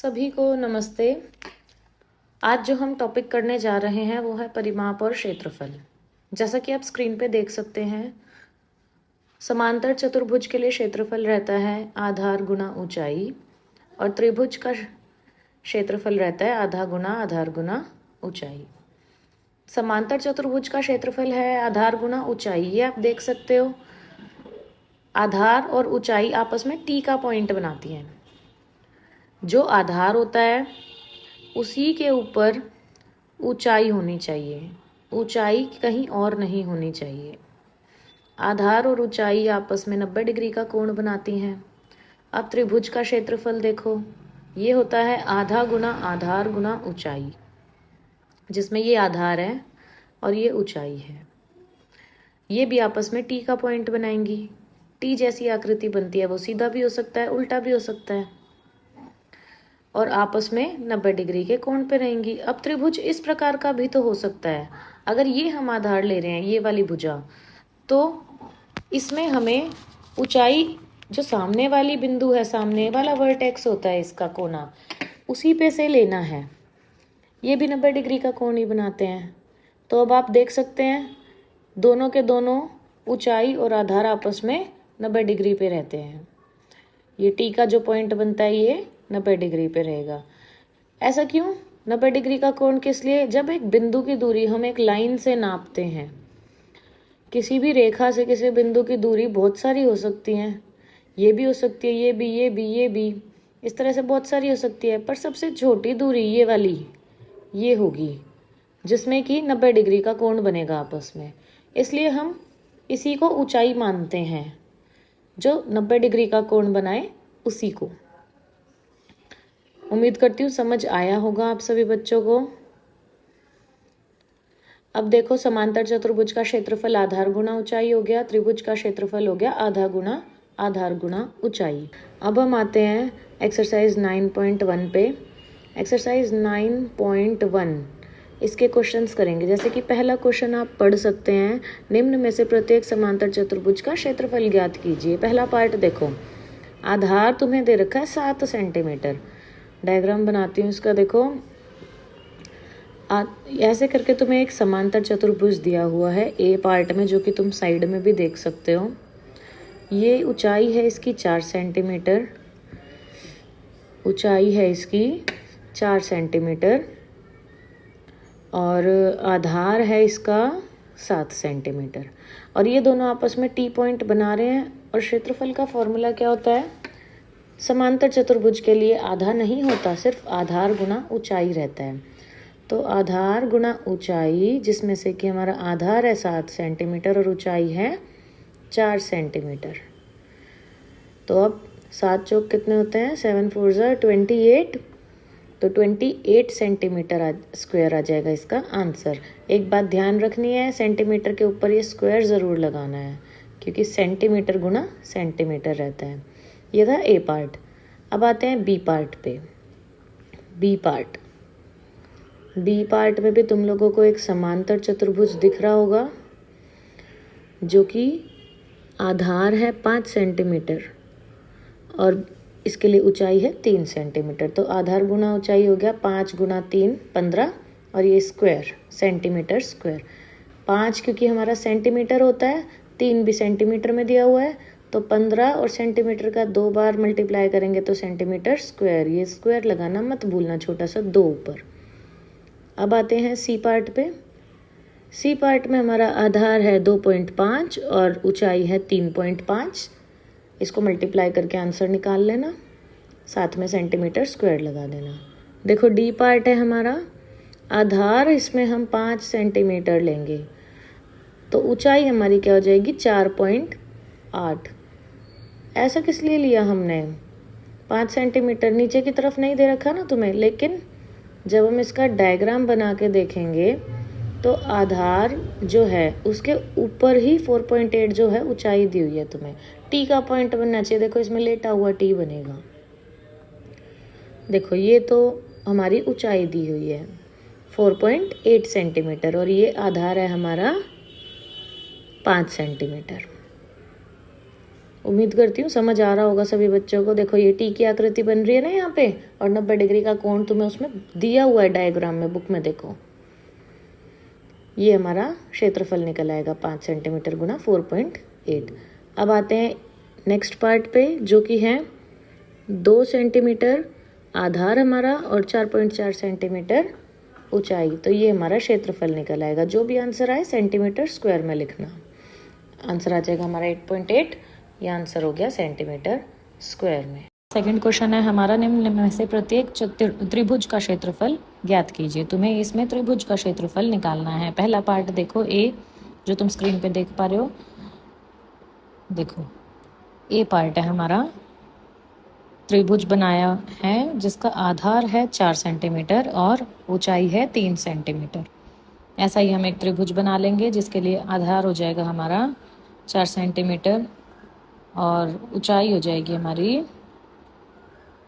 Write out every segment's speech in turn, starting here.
सभी को नमस्ते। आज जो हम टॉपिक करने जा रहे हैं वो है परिमाप और क्षेत्रफल। जैसा कि आप स्क्रीन पे देख सकते हैं, समांतर चतुर्भुज के लिए क्षेत्रफल रहता है आधार गुना ऊंचाई और त्रिभुज का क्षेत्रफल रहता है आधार गुना ऊंचाई। समांतर चतुर्भुज का क्षेत्रफल है आधार गुना ऊंचाई। ये आप देख सकते हो, आधार और ऊंचाई आपस में टी का पॉइंट बनाती हैं। जो आधार होता है उसी के ऊपर ऊंचाई होनी चाहिए, ऊंचाई कहीं और नहीं होनी चाहिए। आधार और ऊंचाई आपस में 90 डिग्री का कोण बनाती हैं। अब त्रिभुज का क्षेत्रफल देखो, ये होता है आधार गुना ऊंचाई, जिसमें ये आधार है और ये ऊंचाई है। ये भी आपस में टी का पॉइंट बनाएंगी। टी जैसी आकृति बनती है, वो सीधा भी हो सकता है, उल्टा भी हो सकता है, और आपस में 90 डिग्री के कोण पे रहेंगी। अब त्रिभुज इस प्रकार का भी तो हो सकता है। अगर ये हम आधार ले रहे हैं, ये वाली भुजा, तो इसमें हमें ऊंचाई जो सामने वाली बिंदु है, सामने वाला वर्टेक्स होता है इसका कोना, उसी पे से लेना है। ये भी 90 डिग्री का कोण ही बनाते हैं। तो अब आप देख सकते हैं दोनों के दोनों ऊंचाई और आधार आपस में 90 डिग्री पे रहते हैं। ये टी का जो पॉइंट बनता है ये 90 डिग्री पे रहेगा। ऐसा क्यों? 90 डिग्री का कोण किस लिए? जब एक बिंदु की दूरी हम एक लाइन से नापते हैं, किसी भी रेखा से किसी बिंदु की दूरी बहुत सारी हो सकती हैं। ये भी हो सकती है, ये भी, इस तरह से बहुत सारी हो सकती है, पर सबसे छोटी दूरी ये वाली ये होगी, जिसमें कि 90 डिग्री का कोण बनेगा आपस में। इसलिए हम इसी को ऊंचाई मानते हैं, जो 90 डिग्री का कोण बनाए उसी को। उम्मीद करती हूँ समझ आया होगा आप सभी बच्चों को। अब देखो, समांतर चतुर्भुज का क्षेत्रफल आधार गुना ऊंचाई हो गया, त्रिभुज का क्षेत्रफल हो गया आधार गुना ऊंचाई। अब हम आते हैं एक्सरसाइज 9.1 पे। एक्सरसाइज 9.1 इसके क्वेश्चंस करेंगे। जैसे कि पहला क्वेश्चन आप पढ़ सकते हैं, निम्न में से प्रत्येक समांतर चतुर्भुज का क्षेत्रफल ज्ञात कीजिए। पहला पार्ट देखो, आधार तुम्हें दे रखा है 7 सेंटीमीटर। डायग्राम बनाती हूँ इसका। देखो, ऐसे करके तुम्हें एक समांतर चतुर्भुज दिया हुआ है ए पार्ट में, जो कि तुम साइड में भी देख सकते हो। ये ऊंचाई है इसकी 4 सेंटीमीटर, ऊंचाई है इसकी 4 सेंटीमीटर, और आधार है इसका 7 सेंटीमीटर, और ये दोनों आपस में टी पॉइंट बना रहे हैं। और क्षेत्रफल का फॉर्मूला क्या होता है? समांतर चतुर्भुज के लिए आधा नहीं होता, सिर्फ आधार गुना ऊंचाई रहता है। तो आधार गुना ऊंचाई, जिसमें से कि हमारा आधार है 7 सेंटीमीटर और ऊंचाई है 4 सेंटीमीटर। तो अब 7 चौक कितने होते हैं? 7 4 ज़ा 28। तो 28 सेंटीमीटर स्क्वायर आ जाएगा इसका आंसर। एक बात ध्यान रखनी है, सेंटीमीटर के ऊपर ये स्क्वायर ज़रूर लगाना है, क्योंकि सेंटीमीटर गुना सेंटीमीटर रहता है। ये था ए पार्ट। अब आते हैं बी पार्ट पे। बी पार्ट में भी तुम लोगों को एक समांतर चतुर्भुज दिख रहा होगा, जो कि आधार है 5 सेंटीमीटर और इसके लिए ऊंचाई है 3 सेंटीमीटर। तो आधार गुना ऊंचाई हो गया 5 गुना 3 15, और ये स्क्वायर सेंटीमीटर स्क्वायर। 5 क्योंकि हमारा सेंटीमीटर होता है, 3 भी सेंटीमीटर में दिया हुआ है, तो 15 और सेंटीमीटर का 2 बार मल्टीप्लाई करेंगे तो सेंटीमीटर स्क्वायर। ये स्क्वायर लगाना मत भूलना, छोटा सा 2 ऊपर। अब आते हैं सी पार्ट पे। सी पार्ट में हमारा आधार है 2.5 और ऊंचाई है 3.5। इसको मल्टीप्लाई करके आंसर निकाल लेना, साथ में सेंटीमीटर स्क्वायर लगा देना। देखो, डी पार्ट है हमारा, आधार इसमें हम 5 सेंटीमीटर लेंगे, तो ऊंचाई हमारी क्या हो जाएगी? 4.8। ऐसा किस लिए लिया हमने? 5 सेंटीमीटर नीचे की तरफ नहीं दे रखा ना तुम्हें, लेकिन जब हम इसका डायग्राम बना के देखेंगे तो आधार जो है उसके ऊपर ही 4.8 जो है ऊंचाई दी हुई है तुम्हें। टी का पॉइंट बनना चाहिए। देखो, इसमें लेटा हुआ टी बनेगा। देखो, ये तो हमारी ऊंचाई दी हुई है 4.8 सेंटीमीटर, और ये आधार है हमारा 5 सेंटीमीटर। उम्मीद करती हूँ समझ आ रहा होगा सभी बच्चों को। देखो ये टी की आकृति बन रही है ना यहाँ पे, और 90 डिग्री का कोण तुम्हें उसमें दिया हुआ है डायग्राम में, बुक में देखो। ये हमारा क्षेत्रफल निकल आएगा 5 सेंटीमीटर गुना 4.8। अब आते हैं नेक्स्ट पार्ट पे, जो कि है 2 सेंटीमीटर आधार हमारा और 4.4 सेंटीमीटर ऊंचाई। तो ये हमारा क्षेत्रफल निकल आएगा। जो भी आंसर आए सेंटीमीटर स्क्वायर में लिखना। आंसर आ जाएगा हमारा 8.8। यह आंसर हो गया सेंटीमीटर स्क्वायर में। सेकंड क्वेश्चन है हमारा, निम्न में से प्रत्येक त्रिभुज का क्षेत्रफल ज्ञात कीजिए। तुम्हें इसमें त्रिभुज का क्षेत्रफल निकालना है। पहला पार्ट देखो ए, जो तुम स्क्रीन पे देख पा रहे हो। देखो ए पार्ट है हमारा, त्रिभुज बनाया है जिसका आधार है 4 सेंटीमीटर और ऊंचाई है 3 सेंटीमीटर। ऐसा ही हम एक त्रिभुज बना लेंगे जिसके लिए आधार हो जाएगा हमारा 4 सेंटीमीटर और ऊंचाई हो जाएगी हमारी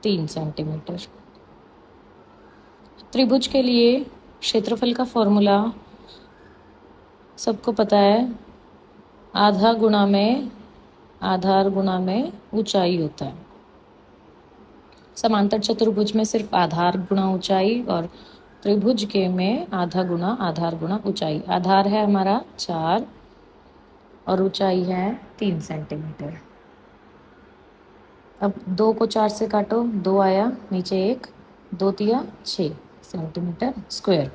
3 सेंटीमीटर। त्रिभुज के लिए क्षेत्रफल का फॉर्मूला सबको पता है, आधा गुणा में आधार गुणा में ऊंचाई होता है। समांतर चतुर्भुज में सिर्फ आधार गुणा ऊंचाई, और त्रिभुज के में आधा गुणा आधार गुणा ऊंचाई। आधार है हमारा 4 और ऊंचाई है 3 सेंटीमीटर। अब 2 को 4 से काटो, 2 आया, नीचे 1, 2 तिया 6 सेंटीमीटर स्क्वायर।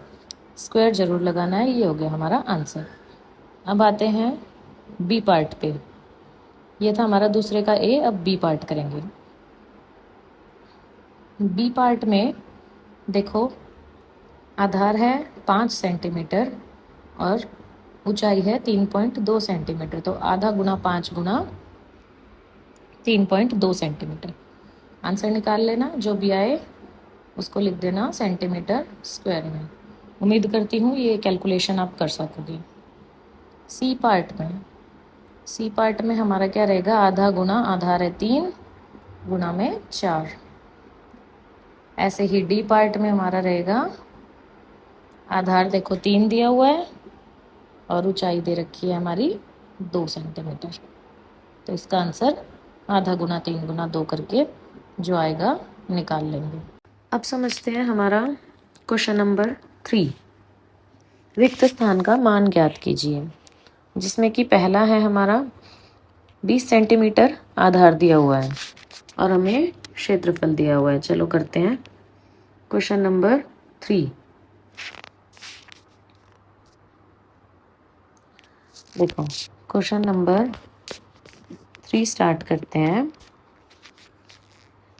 स्क्वायर जरूर लगाना है। ये हो गया हमारा आंसर। अब आते हैं बी पार्ट पे। ये था हमारा दूसरे का ए, अब बी पार्ट करेंगे। बी पार्ट में देखो आधार है 5 सेंटीमीटर और ऊंचाई है 3.2 सेंटीमीटर। तो आधा गुना 5 गुना 3.2 सेंटीमीटर। आंसर निकाल लेना, जो भी आए उसको लिख देना सेंटीमीटर स्क्वायर में। उम्मीद करती हूँ ये कैलकुलेशन आप कर सकोगे। सी पार्ट में हमारा क्या रहेगा, आधा गुना आधार है 3 गुना में 4। ऐसे ही डी पार्ट में हमारा रहेगा, आधार देखो 3 दिया हुआ है और ऊंचाई दे रखी है हमारी 2 सेंटीमीटर। तो इसका आंसर आधा गुना 3 गुना 2 करके जो आएगा निकाल लेंगे। अब समझते हैं हमारा क्वेश्चन नंबर 3, रिक्त स्थान का मान ज्ञात कीजिए। जिसमें कि पहला है हमारा 20 सेंटीमीटर आधार दिया हुआ है और हमें क्षेत्रफल दिया हुआ है। चलो करते हैं क्वेश्चन नंबर 3। देखो क्वेश्चन नंबर 3 स्टार्ट करते हैं।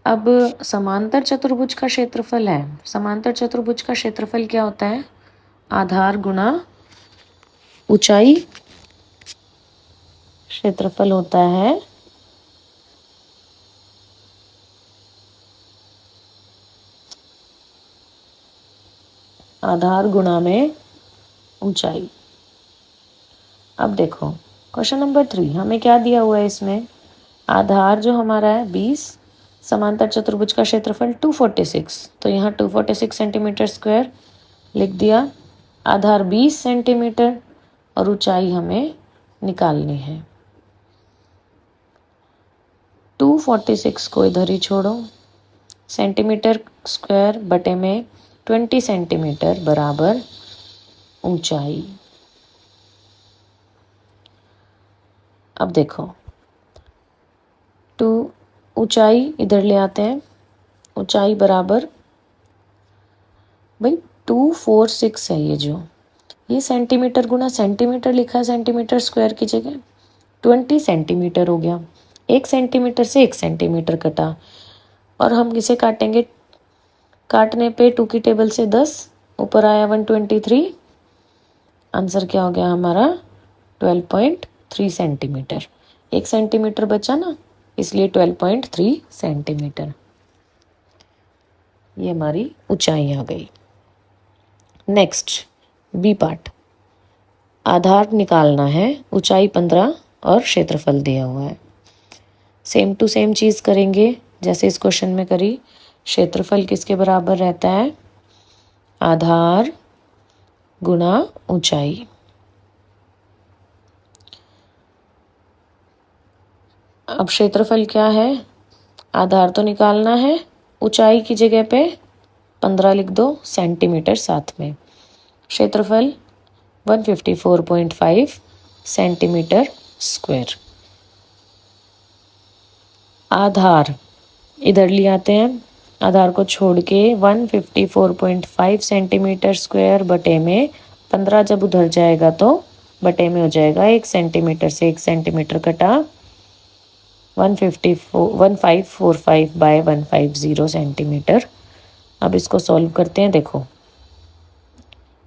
अब समांतर चतुर्भुज का क्षेत्रफल है। समांतर चतुर्भुज का क्षेत्रफल क्या होता है, आधार गुना ऊंचाई। क्षेत्रफल होता है आधार गुणा में ऊंचाई। अब देखो क्वेश्चन नंबर 3 हमें क्या दिया हुआ है, इसमें आधार जो हमारा है 20, समांतर चतुर्भुज का क्षेत्रफल 246। तो यहाँ 246 सेंटीमीटर स्क्वायर लिख दिया। आधार 20 सेंटीमीटर और ऊंचाई हमें निकालनी है। 246 को इधर ही छोड़ो, सेंटीमीटर स्क्वायर बटे में 20 सेंटीमीटर बराबर ऊंचाई। अब देखो 2 ऊंचाई इधर ले आते हैं, ऊंचाई बराबर भाई 246 है। ये सेंटीमीटर गुना सेंटीमीटर लिखा है सेंटीमीटर स्क्वायर की जगह, 20 सेंटीमीटर हो गया। 1 सेंटीमीटर से 1 सेंटीमीटर कटा और हम इसे काटेंगे। काटने पे 2 की टेबल से 10, ऊपर आया 123। आंसर क्या हो गया हमारा 12.3 सेंटीमीटर। 1 सेंटीमीटर बचा ना, इसलिए 12.3 सेंटीमीटर ये हमारी ऊंचाई आ गई। नेक्स्ट बी पार्ट, आधार निकालना है, ऊंचाई 15 और क्षेत्रफल दिया हुआ है। सेम टू सेम चीज़ करेंगे जैसे इस क्वेश्चन में करी। क्षेत्रफल किसके बराबर रहता है, आधार गुणा ऊंचाई। अब क्षेत्रफल क्या है, आधार तो निकालना है, ऊंचाई की जगह पे 15 लिख दो, सेंटीमीटर साथ में। क्षेत्रफल 154.5 सेंटीमीटर स्क्वायर। आधार इधर ले आते हैं, आधार को छोड़ के 154.5 सेंटीमीटर स्क्वायर बटे में 15 जब उधर जाएगा तो बटे में हो जाएगा 1 सेंटीमीटर से 1 सेंटीमीटर कटा 1545 बाय 150 सेंटीमीटर। अब इसको सॉल्व करते हैं। देखो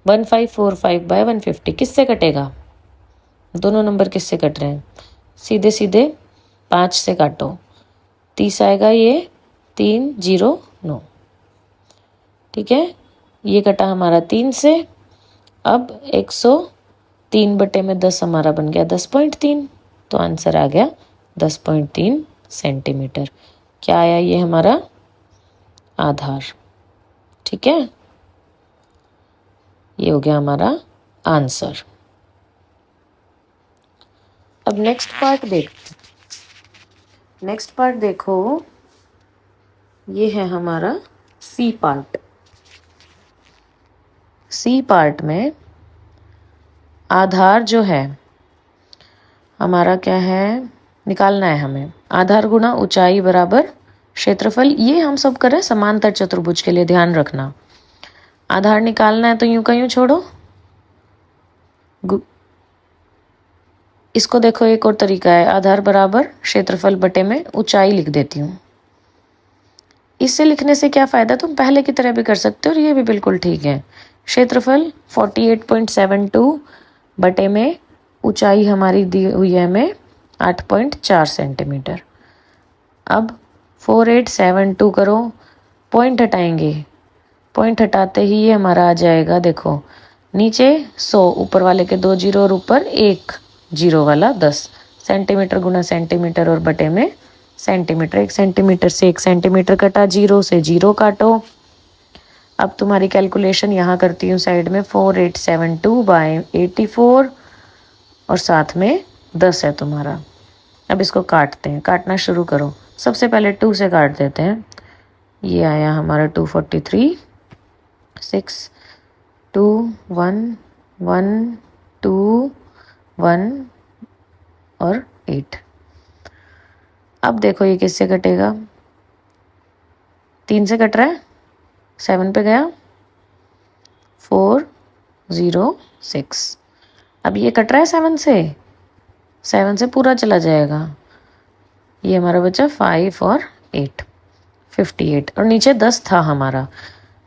1545 बाय 150 किससे कटेगा, दोनों नंबर किससे कट रहे हैं, सीधे सीधे 5 से काटो, 30 आएगा, ये 309। ठीक है, ये कटा हमारा 3 से। अब 103 बटे में 10 हमारा बन गया 10.3, तो आंसर आ गया 10.3 सेंटीमीटर। क्या आया, ये हमारा आधार। ठीक है, ये हो गया हमारा आंसर। अब नेक्स्ट पार्ट देखो, ये है हमारा सी पार्ट। सी पार्ट में आधार जो है हमारा क्या है, निकालना है हमें। आधार गुणा ऊंचाई बराबर क्षेत्रफल, ये हम सब करें समांतर चतुर्भुज के लिए, ध्यान रखना। आधार निकालना है तो यूं का यूं छोड़ो, इसको देखो एक और तरीका है, आधार बराबर क्षेत्रफल बटे में ऊंचाई लिख देती हूँ। इससे लिखने से क्या फ़ायदा, तुम पहले की तरह भी कर सकते हो और ये भी बिल्कुल ठीक है। क्षेत्रफल 48.72 बटे में ऊंचाई हमारी दी हुई है हमें 8.4 सेंटीमीटर। अब 4872 करो, पॉइंट हटाएंगे, पॉइंट हटाते ही ये हमारा आ जाएगा, देखो नीचे 100, ऊपर वाले के 2 जीरो और ऊपर 1 जीरो वाला 10 सेंटीमीटर गुना सेंटीमीटर और बटे में सेंटीमीटर। 1 सेंटीमीटर से 1 सेंटीमीटर कटा, 0 से 0 काटो। अब तुम्हारी कैलकुलेशन यहाँ करती हूँ साइड में, 4872 बाय 84 और साथ में 10 है तुम्हारा। अब इसको काटते हैं, काटना शुरू करो। सबसे पहले 2 से काट देते हैं, ये आया हमारा 243, 6 2 1 1 2 1 और 8। अब देखो ये किससे कटेगा, 3 से कट रहा है, 7 पे गया, 4 0 6। अब ये कट रहा है 7 से पूरा चला जाएगा, ये हमारा बचा 5 और 8, 58 और नीचे 10 था हमारा,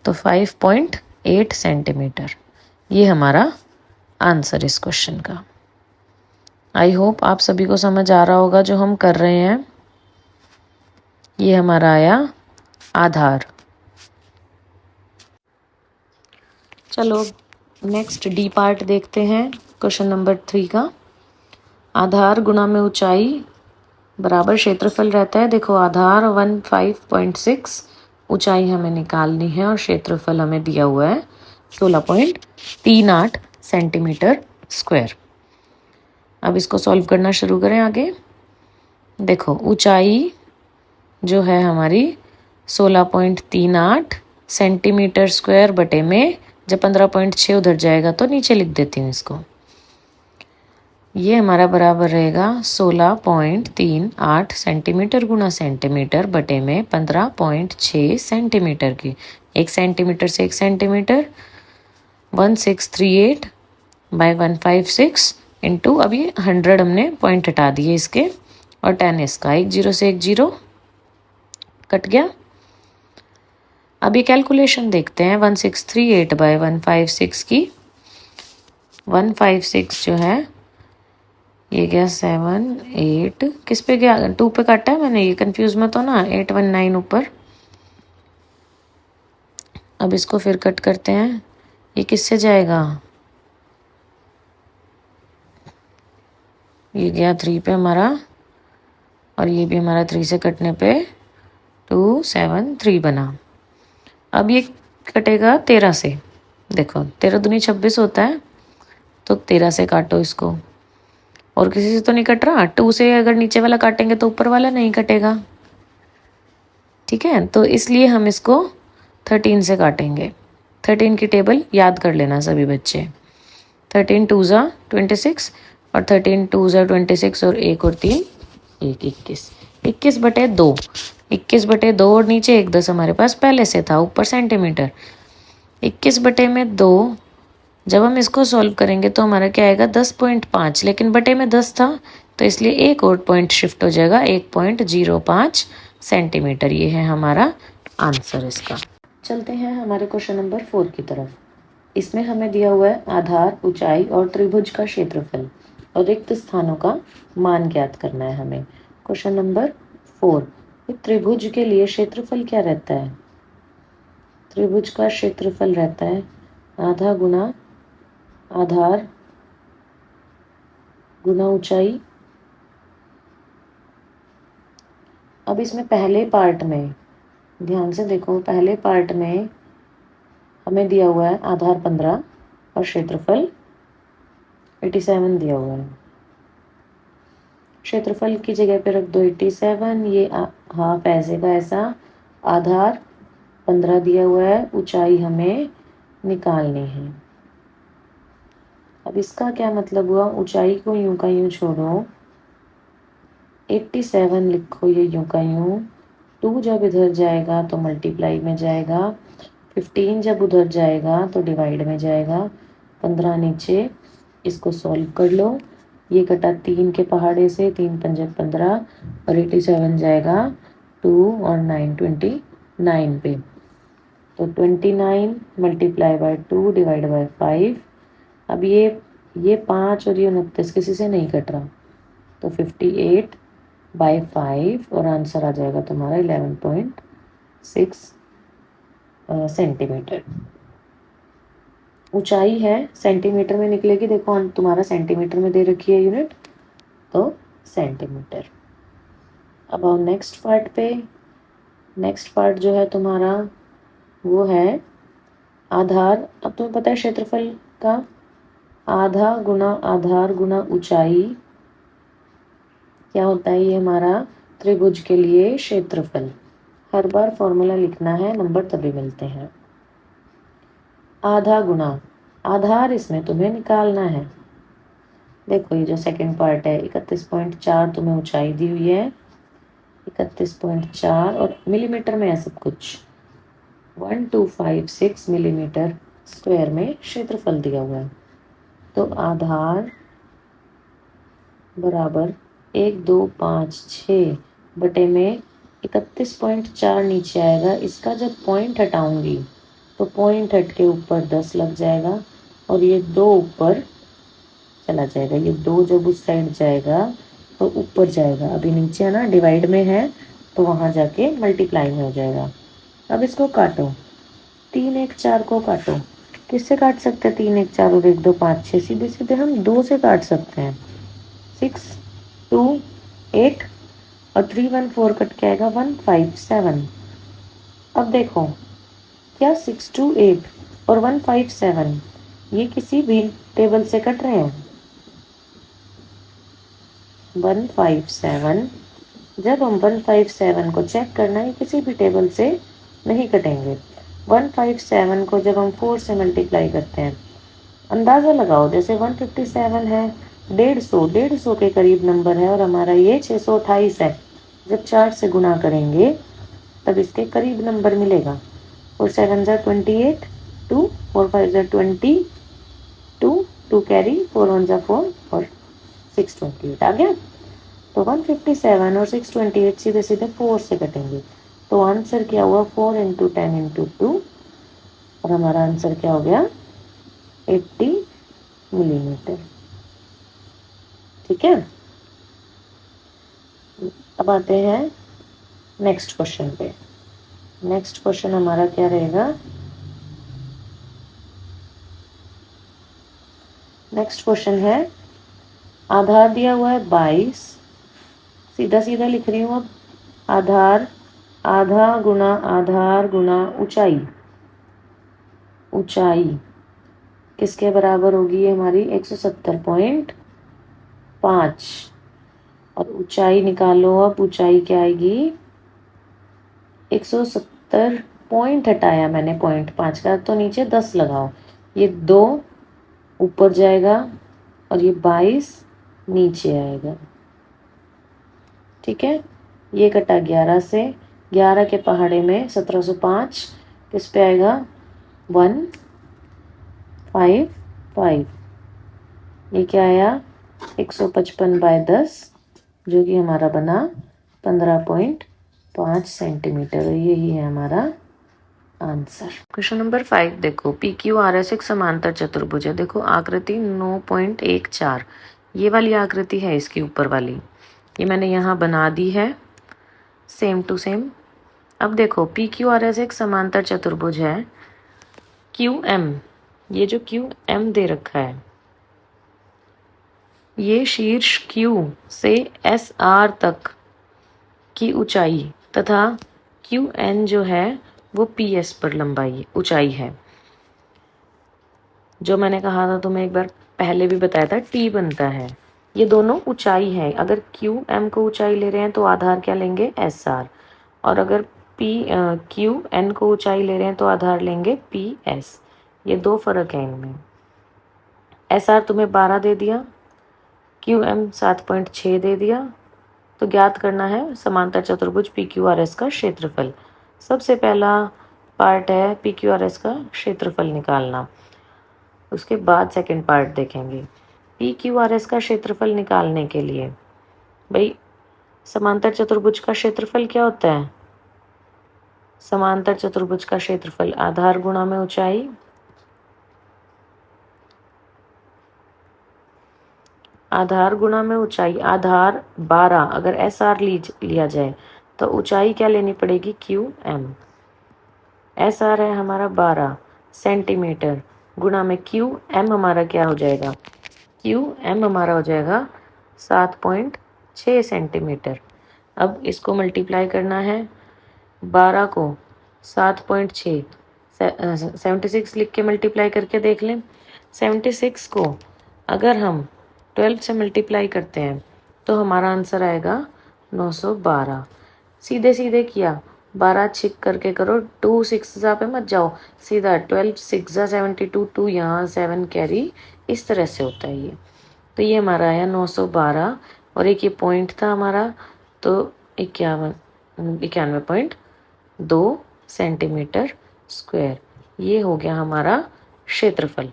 तो 5.8 सेंटीमीटर। ये हमारा आंसर इस क्वेश्चन का। आई होप आप सभी को समझ आ रहा होगा जो हम कर रहे हैं। ये हमारा आया आधार। चलो नेक्स्ट डी पार्ट देखते हैं, क्वेश्चन नंबर 3 का। आधार गुणा में ऊंचाई बराबर क्षेत्रफल रहता है। देखो आधार 15.6, ऊंचाई हमें निकालनी है और क्षेत्रफल हमें दिया हुआ है 16.38 सेंटीमीटर स्क्वायर। अब इसको सॉल्व करना शुरू करें आगे। देखो ऊंचाई जो है हमारी 16.38 सेंटीमीटर स्क्वायर बटे में, जब 15.6 उधर जाएगा तो नीचे लिख देती हूँ इसको। ये हमारा बराबर रहेगा 16.38 सेंटीमीटर गुना सेंटीमीटर बटे में 15.6 सेंटीमीटर की। 1 सेंटीमीटर से 1 सेंटीमीटर 1638 बाय 156 इंटू, अब ये 100 हमने पॉइंट हटा दिए इसके और 10 इसका, 1 जीरो से 1 जीरो कट गया। अब ये कैलकुलेशन देखते हैं, 1638 बाय 156 की, 156 जो है ये गया 7 8, किस पे गया, 2 पे काटा है मैंने, ये कंफ्यूज मत हो ना, 819 ऊपर। अब इसको फिर कट करते हैं, ये किससे जाएगा, ये गया 3 पे हमारा और ये भी हमारा 3 से कटने पे 273 बना। अब ये कटेगा 13 से, देखो 13 दूनी 26 होता है, तो 13 से काटो इसको, और किसी से तो नहीं कट रहा। 2 से अगर नीचे वाला काटेंगे तो ऊपर वाला नहीं कटेगा, ठीक है। तो इसलिए हम इसको 13 से काटेंगे। 13 की टेबल याद कर लेना सभी बच्चे। 13 2 ज़ा 26 और 13 2 ज़ा 26 और 1 और 3 1 21। 21/2, 21/2 और नीचे 1 10 हमारे पास पहले से था, ऊपर सेंटीमीटर। 21/2 जब हम इसको सॉल्व करेंगे तो हमारा क्या आएगा 10.5, लेकिन बटे में 10 था तो इसलिए एक और पॉइंट शिफ्ट हो जाएगा 1.05 सेंटीमीटर। ये है हमारा आंसर इसका। चलते हैं हमारे क्वेश्चन नंबर 4 की तरफ। इसमें हमें दिया हुआ है आधार, ऊंचाई और त्रिभुज का क्षेत्रफल और रिक्त स्थानों का मान ज्ञात करना है हमें। क्वेश्चन नंबर 4, त्रिभुज के लिए क्षेत्रफल क्या रहता है? त्रिभुज का क्षेत्रफल रहता है आधा गुना आधार गुना ऊंचाई। अब इसमें पहले पार्ट में ध्यान से देखो, पहले पार्ट में हमें दिया हुआ है आधार 15 और क्षेत्रफल 87 दिया हुआ है। क्षेत्रफल की जगह पे रख दो 87, ये हाफ ऐसे का ऐसा, आधार 15 दिया हुआ है, ऊंचाई हमें निकालनी है। अब इसका क्या मतलब हुआ, ऊंचाई को यूं का यूं छोड़ो, 87 लिखो ये यूं का यूं, 2 जब इधर जाएगा तो मल्टीप्लाई में जाएगा, 15 जब उधर जाएगा तो डिवाइड में जाएगा, 15 नीचे, इसको सॉल्व कर लो। ये कटा 3 के पहाड़े से, 3 पंजे 15 और 87 जाएगा 2 और 9 29 पे, तो 29 मल्टीप्लाई बाय 2 डिवाइड बाय 5। अब ये 5 और ये 29 किसी से नहीं कट रहा, तो 58/5 और आंसर आ जाएगा तुम्हारा 11.6 सेंटीमीटर। ऊंचाई है सेंटीमीटर में निकलेगी, देखो तुम्हारा सेंटीमीटर में दे रखी है यूनिट, तो सेंटीमीटर। अब आओ नेक्स्ट पार्ट पे। नेक्स्ट पार्ट जो है तुम्हारा वो है आधार। अब तुम्हें पता है क्षेत्रफल का आधा गुना आधार गुना ऊंचाई क्या होता है, ये हमारा त्रिभुज के लिए क्षेत्रफल। हर बार फॉर्मूला लिखना है, नंबर तभी मिलते हैं। आधा गुना आधार इसमें तुम्हें निकालना है। देखो ये जो सेकंड पार्ट है 31.4 तुम्हें ऊंचाई दी हुई है, 31.4 और मिलीमीटर में है सब कुछ, 1256 मिलीमीटर स्क्वायर में क्षेत्रफल दिया हुआ है। तो आधार बराबर 1256 बटे में 31.4 नीचे आएगा, इसका जब पॉइंट हटाऊंगी तो पॉइंट हट के ऊपर 10 लग जाएगा और ये 2 ऊपर चला जाएगा, ये 2 जब उस साइड जाएगा तो ऊपर जाएगा, अभी नीचे है ना डिवाइड में है तो वहाँ जाके मल्टीप्लाई में हो जाएगा। अब इसको काटो, 3 1 4 को काटो, किससे काट सकते हैं 3 1 4 और 1 2 5 6, सीधे सीधे हम 2 से काट सकते हैं, 6 2 8 और 3 1 4 कट के आएगा 157। अब देखो क्या 6 2 8 और 157 ये किसी भी टेबल से कट रहे हैं, 157 जब हम 157 को चेक करना है किसी भी टेबल से नहीं कटेंगे। 157 को जब हम 4 से मल्टीप्लाई करते हैं, अंदाज़ा लगाओ जैसे 157 है 150 के करीब नंबर है और हमारा ये 628 है, जब 4 से गुना करेंगे तब इसके करीब नंबर मिलेगा। 4 7 ज़ा 28, 2 4 5 ज़ा 20, 2 कैरी, 4 1 ज़ा 4 और 628 आ गया। तो 157 और 628 सीधे सीधे 4 से कटेंगे, तो आंसर क्या हुआ 4 × 10 × 2 और हमारा आंसर क्या हो गया 80 मिलीमीटर। ठीक है, अब आते हैं नेक्स्ट क्वेश्चन पे। नेक्स्ट क्वेश्चन हमारा क्या रहेगा, नेक्स्ट क्वेश्चन है आधार दिया हुआ है 22, सीधा सीधा लिख रही हूँ। अब आधार आधार गुना ऊंचाई, ऊंचाई किसके बराबर होगी, ये हमारी 170.5 5 और ऊंचाई निकालो। अब ऊंचाई क्या आएगी? 170। पॉइंट हटाया मैंने, पॉइंट 5 का, तो नीचे 10 लगाओ। ये 2 ऊपर जाएगा और ये 22 नीचे आएगा। ठीक है, ये कटा 11 से। 11 के पहाड़े में 1705 किस पे आएगा? 155। ये क्या आया? 155/10, जो कि हमारा बना 15.5 सेंटीमीटर। यही है हमारा आंसर। क्वेश्चन नंबर 5 देखो, पी क्यू आर एस एक समांतर चतुर्भुज है। देखो आकृति 9.14, ये वाली आकृति है इसकी ऊपर वाली, ये मैंने यहाँ बना दी है सेम टू सेम। अब देखो पी क्यू आर एस एक समांतर चतुर्भुज है। क्यू एम, ये जो क्यू एम दे रखा है, ये शीर्ष क्यू से एस आर तक की ऊंचाई तथा क्यू एन जो है वो पी एस पर लंबाई ऊंचाई है। जो मैंने कहा था तुम्हें एक बार पहले भी बताया था, टी बनता है। ये दोनों ऊंचाई है। अगर क्यू एम को ऊंचाई ले रहे हैं तो आधार क्या लेंगे? S R. और अगर क्यू एन को ऊंचाई ले रहे हैं तो आधार लेंगे पी एस। ये दो फर्क है इनमें। एस आर तुम्हें 12 दे दिया, क्यू एम 7.6 दे दिया। तो ज्ञात करना है समांतर चतुर्भुज पी क्यू आर एस का क्षेत्रफल। सबसे पहला पार्ट है पी क्यू आर एस का क्षेत्रफल निकालना। उसके बाद सेकंड पार्ट देखेंगे। पी क्यू आर एस का क्षेत्रफल निकालने के लिए भाई समांतर चतुर्भुज का क्षेत्रफल क्या होता है? समांतर चतुर्भुज का क्षेत्रफल आधार गुणा में ऊंचाई, आधार गुणा में ऊंचाई। आधार 12, अगर एस आर लिया जाए तो ऊंचाई क्या लेनी पड़ेगी? Q M. एस आर है हमारा 12 सेंटीमीटर, गुणा में क्यू एम हमारा क्या हो जाएगा? क्यू एम हमारा हो जाएगा 7.6 सेंटीमीटर। अब इसको मल्टीप्लाई करना है। 12 को 7.6 76 लिख के मल्टीप्लाई करके देख लें। 76 को अगर हम 12 से मल्टीप्लाई करते हैं तो हमारा आंसर आएगा 912। सीधे सीधे किया, 12 छिक करके करो, 2 6 पे मत जाओ, सीधा 12 6 72, 2 यहाँ 7 कैरी, इस तरह से होता है ये। तो ये हमारा आया 912 और एक ये पॉइंट था हमारा, तो 91.2 सेंटीमीटर स्क्वायर। ये हो गया हमारा क्षेत्रफल।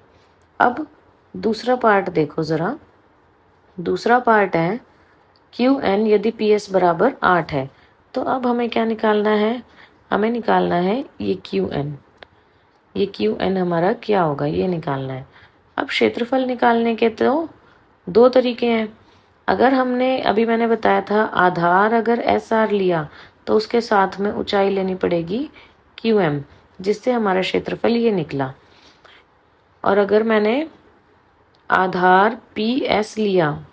अब दूसरा पार्ट देखो ज़रा। दूसरा पार्ट है क्यू एन यदि पी एस बराबर 8 है, तो अब हमें क्या निकालना है? हमें निकालना है ये क्यू एन। ये क्यू एन हमारा क्या होगा ये निकालना है। अब क्षेत्रफल निकालने के तो 2 तरीके हैं। अगर हमने अभी मैंने बताया था आधार अगर एस आर लिया तो उसके साथ में ऊंचाई लेनी पड़ेगी क्यू एम, जिससे हमारा क्षेत्रफल ये निकला। और अगर मैंने आधार पी एस लिया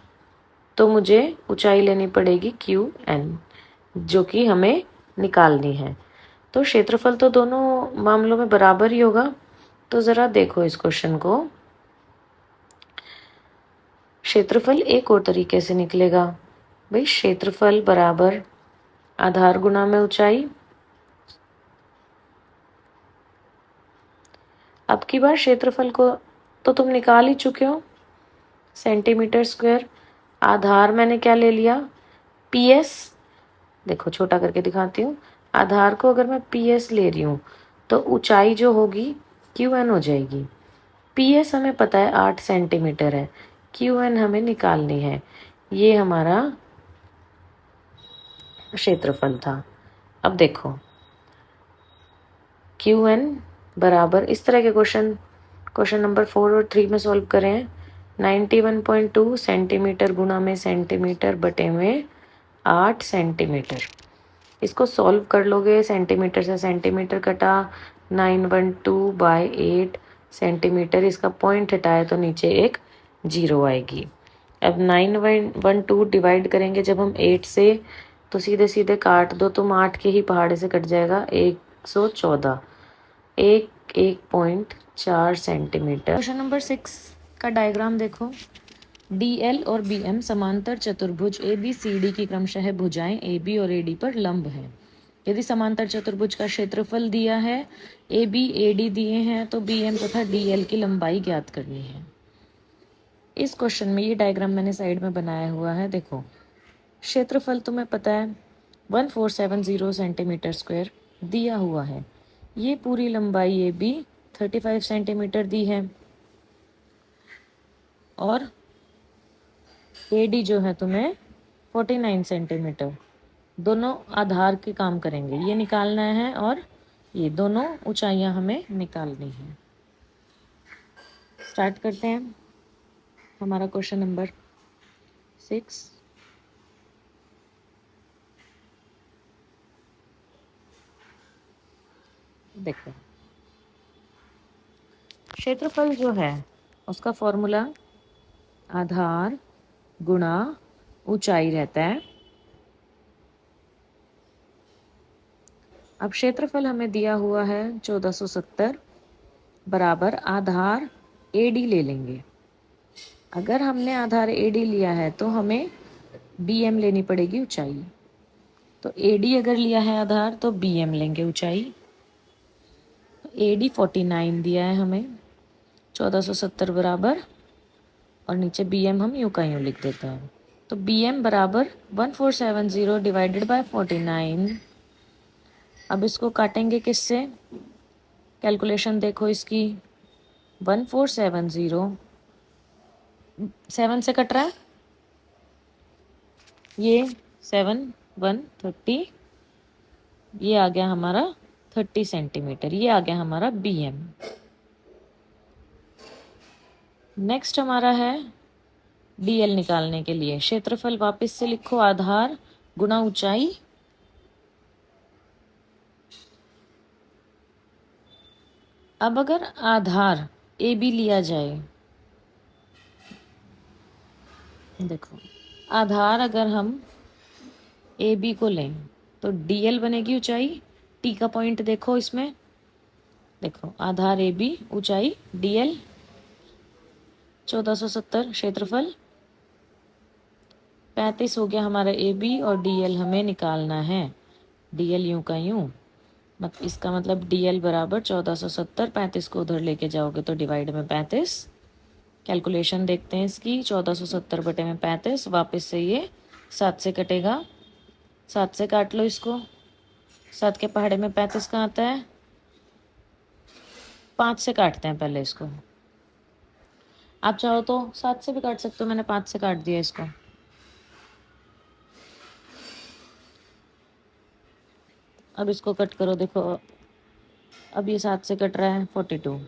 तो मुझे ऊंचाई लेनी पड़ेगी क्यू एन, जो कि हमें निकालनी है। तो क्षेत्रफल तो दोनों मामलों में बराबर ही होगा। तो ज़रा देखो इस क्वेश्चन को। क्षेत्रफल एक और तरीके से निकलेगा भाई, क्षेत्रफल बराबर आधार गुणा में ऊंचाई। अब की बार क्षेत्रफल को तो तुम निकाल ही चुके हो, सेंटीमीटर स्क्वायर। आधार मैंने क्या ले लिया? P S. देखो छोटा करके दिखाती हूँ। आधार को अगर मैं पी एस ले रही हूँ तो ऊंचाई जो होगी क्यू एन हो जाएगी। पी एस हमें पता है 8 सेंटीमीटर है, क्यू एन हमें निकालनी है। ये हमारा क्षेत्रफल था। अब देखो क्यू एन बराबर इस तरह के क्वेश्चन नंबर 4 और 3 में सॉल्व करें। 91.2 सेंटीमीटर गुणा में सेंटीमीटर बटे में 8 सेंटीमीटर। इसको सॉल्व कर लोगे, सेंटीमीटर से सेंटीमीटर कटा, 912/8 सेंटीमीटर। इसका पॉइंट हटाए तो नीचे एक 0 आएगी। अब 912 डिवाइड करेंगे जब हम 8 से, तो सीधे सीधे काट दो तुम, 8 के ही पहाड़े से कट जाएगा 114। 1.4 सेंटीमीटर। क्वेश्चन नंबर 6 का डायग्राम देखो। DL और BM समांतर चतुर्भुज ABCD की क्रमशः भुजाएं AB और AD पर लंब हैं। यदि समांतर चतुर्भुज का क्षेत्रफल दिया है, AB AD दिए हैं, तो BM तथा DL की लंबाई ज्ञात करनी है। इस क्वेश्चन में ये डायग्राम मैंने साइड में बनाया हुआ है। देखो, क्षेत्रफल तुम्हें पता है 1470 सेंटीमीटर स्क्वायर दिया हुआ है। ये पूरी लंबाई AB 35 सेंटीमीटर दी है और AD जो है तुम्हें 49 सेंटीमीटर। दोनों आधार के काम करेंगे, ये निकालना है और ये दोनों ऊंचाइयां हमें निकालनी है। स्टार्ट करते हैं हमारा क्वेश्चन नंबर 6। देखो, क्षेत्रफल जो है उसका फॉर्मूला आधार गुणा ऊंचाई रहता है। अब क्षेत्रफल हमें दिया हुआ है 1470 बराबर आधार AD ले लेंगे। अगर हमने आधार AD लिया है तो हमें BM लेनी पड़ेगी ऊंचाई। तो AD अगर लिया है आधार तो BM लेंगे ऊंचाई। तो AD 49 दिया है हमें, 1470 बराबर, और नीचे BM हम यूं का यूं लिख देते हैं। तो BM बराबर 1470 डिवाइडेड बाय 49। अब इसको काटेंगे किससे? कैलकुलेशन देखो इसकी, 1470 7 से कट रहा है, ये 7 1 30, ये आ गया हमारा 30 सेंटीमीटर, ये आ गया हमारा BM। नेक्स्ट हमारा है DL निकालने के लिए क्षेत्रफल वापस से लिखो, आधार गुणा ऊंचाई। अब अगर आधार AB लिया जाए, देखो आधार अगर हम AB को लें तो DL बनेगी ऊंचाई। T का पॉइंट देखो इसमें, देखो आधार AB ऊंचाई DL 1470 क्षेत्रफल 35 हो गया हमारा AB और DL हमें निकालना है। DL यूं का यूं, इसका मतलब DL बराबर 1470, 35 को उधर लेके जाओगे तो डिवाइड में 35। कैलकुलेशन देखते हैं इसकी, 1470 बटे में 35, वापस से ये 7 से कटेगा, 7 से काट लो इसको। 7 के पहाड़े में 35 कहाँ आता है? 5 से काटते हैं पहले इसको। आप चाहो तो 7 से भी काट सकते हो, मैंने 5 से काट दिया इसको। अब इसको कट करो, देखो अब ये 7 से कट रहा है 42।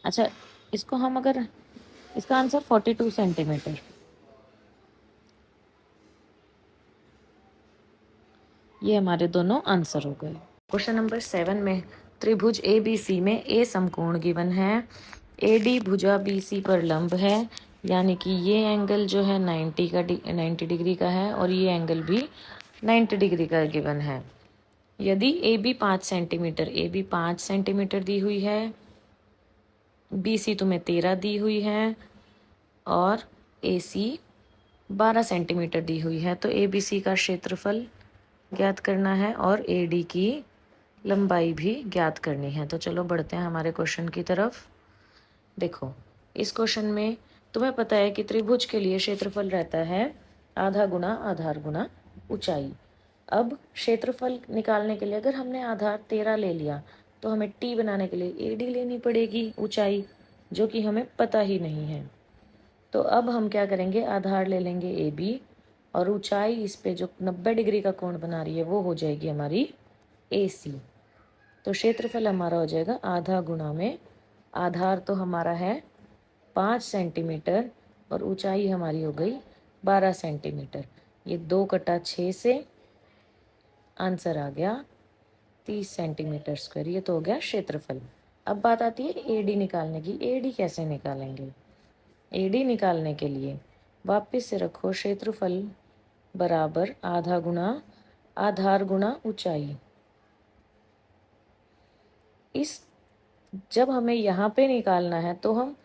अच्छा, इसको हम अगर, इसका आंसर 42 सेंटीमीटर। ये हमारे दोनों आंसर हो गए। क्वेश्चन नंबर 7 में त्रिभुज ABC में A समकोण गिवन है, AD भुजा BC पर लंब है, यानी कि ये एंगल जो है 90 डिग्री का है और ये एंगल भी 90 डिग्री का गिवन है। यदि AB 5 सेंटीमीटर, AB 5 सेंटीमीटर दी हुई है, BC तुम्हें 13 दी हुई है और AC 12 सेंटीमीटर दी हुई है, तो ABC का क्षेत्रफल ज्ञात करना है और AD की लंबाई भी ज्ञात करनी है। तो चलो बढ़ते हैं हमारे क्वेश्चन की तरफ। देखो, इस क्वेश्चन में तुम्हें पता है कि त्रिभुज के लिए क्षेत्रफल रहता है आधा गुना आधार गुना ऊंचाई। अब क्षेत्रफल निकालने के लिए अगर हमने आधार 13 ले लिया तो हमें T बनाने के लिए AD लेनी पड़ेगी ऊंचाई, जो कि हमें पता ही नहीं है। तो अब हम क्या करेंगे, आधार ले लेंगे AB और ऊंचाई इस पे जो 90 डिग्री का कोण बना रही है वो हो जाएगी हमारी AC। तो क्षेत्रफल हमारा हो जाएगा आधा गुणा में, आधार तो हमारा है 5 सेंटीमीटर और ऊंचाई हमारी हो गई 12 सेंटीमीटर। ये 2 कटा 6 से आंसर आ गया 30 सेंटीमीटर स्क्वायर। ये तो हो गया क्षेत्रफल। अब बात आती है AD निकालने की। AD कैसे निकालेंगे? AD निकालने के लिए वापस से रखो, क्षेत्रफल बराबर आधा गुना आधार गुना ऊंचाई। इस जब हमें यहाँ पे निकालना है तो हम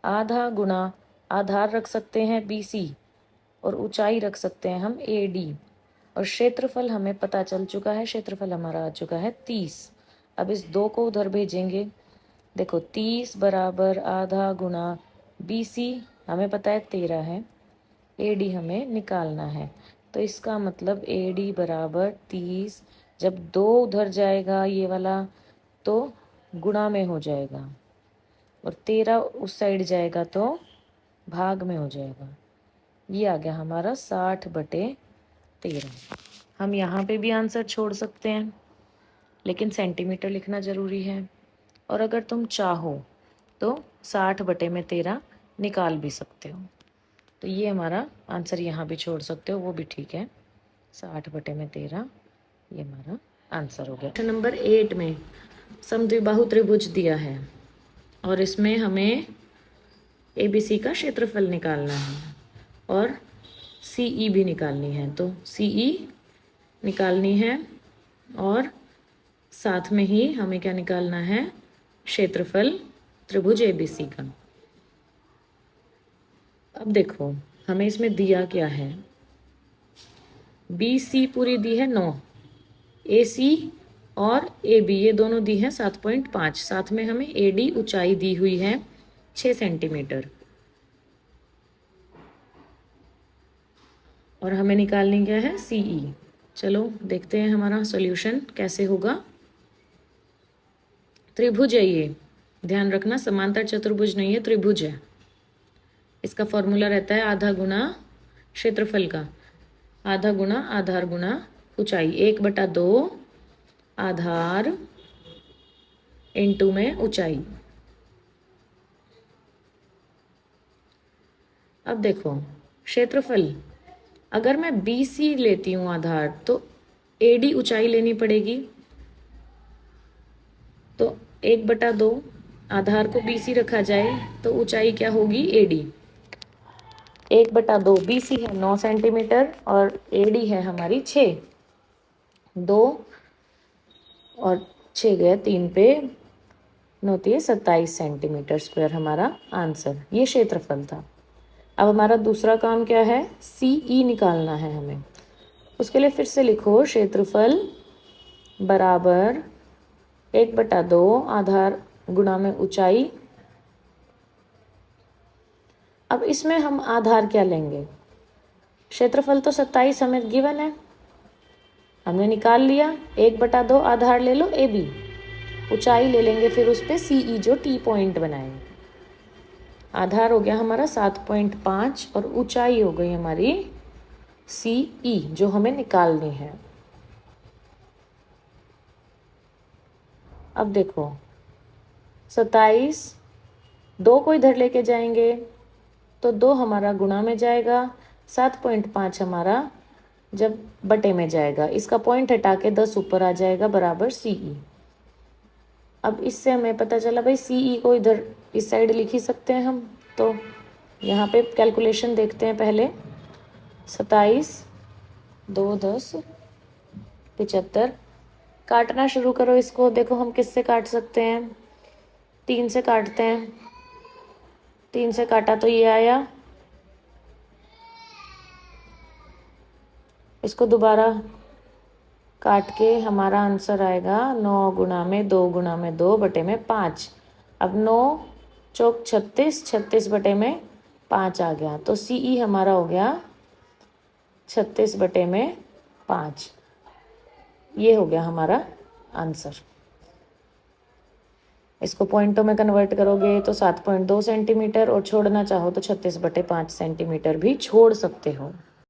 आधा गुना आधार रख सकते हैं BC और ऊंचाई रख सकते हैं हम AD। और क्षेत्रफल हमें पता चल चुका है, क्षेत्रफल हमारा आ चुका है 30। अब इस 2 को उधर भेजेंगे। देखो 30 बराबर आधा गुना BC हमें पता है 13 है, AD हमें निकालना है। तो इसका मतलब AD बराबर 30, जब 2 उधर जाएगा ये वाला तो गुणा में हो जाएगा, और 13 उस साइड जाएगा तो भाग में हो जाएगा। ये आ गया हमारा 60/13। हम यहाँ पे भी आंसर छोड़ सकते हैं, लेकिन सेंटीमीटर लिखना ज़रूरी है। और अगर तुम चाहो तो 60/13 निकाल भी सकते हो। तो ये हमारा आंसर यहाँ भी छोड़ सकते हो, वो भी ठीक है। 60/13 ये हमारा आंसर हो गया। क्वेश्चन नंबर 8 में समद्विबाहु त्रिभुज दिया है और इसमें हमें ABC का क्षेत्रफल निकालना है और CE भी निकालनी है। तो CE निकालनी है और साथ में ही हमें क्या निकालना है, क्षेत्रफल त्रिभुज ABC का। अब देखो हमें इसमें दिया क्या है, BC पूरी दी है 9, AC और AB ये दोनों दी है 7.5, साथ में हमें AD ऊंचाई दी हुई है 6 सेंटीमीटर। और हमें निकालनी क्या है, CE। चलो देखते हैं हमारा सॉल्यूशन कैसे होगा। त्रिभुज है ये, ध्यान रखना, समांतर चतुर्भुज नहीं है, त्रिभुज है। इसका फॉर्मूला रहता है आधा गुना क्षेत्रफल का, आधा गुना आधार गुना ऊंचाई, 1/2 आधार इंटू में ऊंचाई। अब देखो क्षेत्रफल, अगर मैं BC लेती हूँ आधार तो AD ऊंचाई लेनी पड़ेगी। तो 1/2 आधार को BC रखा जाए तो ऊंचाई क्या होगी, AD। 1/2 BC है 9 सेंटीमीटर और AD है हमारी 6। 2 और 6 गए 3 पे, 9 × 27 सेंटीमीटर स्क्वायर हमारा आंसर। ये क्षेत्रफल था। अब हमारा दूसरा काम क्या है, CE निकालना है हमें। उसके लिए फिर से लिखो, क्षेत्रफल बराबर 1/2 आधार गुणा में ऊंचाई। अब इसमें हम आधार क्या लेंगे, क्षेत्रफल तो 27 हमें गिवन है, हमने निकाल लिया। 1/2 आधार ले लो AB, ऊंचाई ले लेंगे फिर उस पर CE जो T पॉइंट बनाएंगे। आधार हो गया हमारा 7.5 और ऊंचाई हो गई हमारी CE जो हमें निकालनी है। अब देखो 27, 2 को इधर लेके जाएंगे तो 2 हमारा गुणा में जाएगा, 7.5 हमारा जब बटे में जाएगा, इसका पॉइंट हटा के 10 ऊपर आ जाएगा बराबर CE। अब इससे हमें पता चला भाई CE को इधर इस साइड लिख ही सकते हैं हम। तो यहाँ पे कैलकुलेशन देखते हैं पहले। 27, 2 10 75, काटना शुरू करो इसको। देखो हम किससे काट सकते हैं, 3 से काटते हैं। 3 से काटा तो ये आया, इसको दोबारा काट के हमारा आंसर आएगा 9 गुणा में 2 गुणा में 2 बटे में 5। अब 9 चौक 36, 36 बटे में 5 आ गया, तो CE हमारा हो गया 36 बटे में 5। ये हो गया हमारा आंसर। इसको पॉइंटों में कन्वर्ट करोगे तो 7.2 सेंटीमीटर, और छोड़ना चाहो तो 36/5 सेंटीमीटर भी छोड़ सकते हो।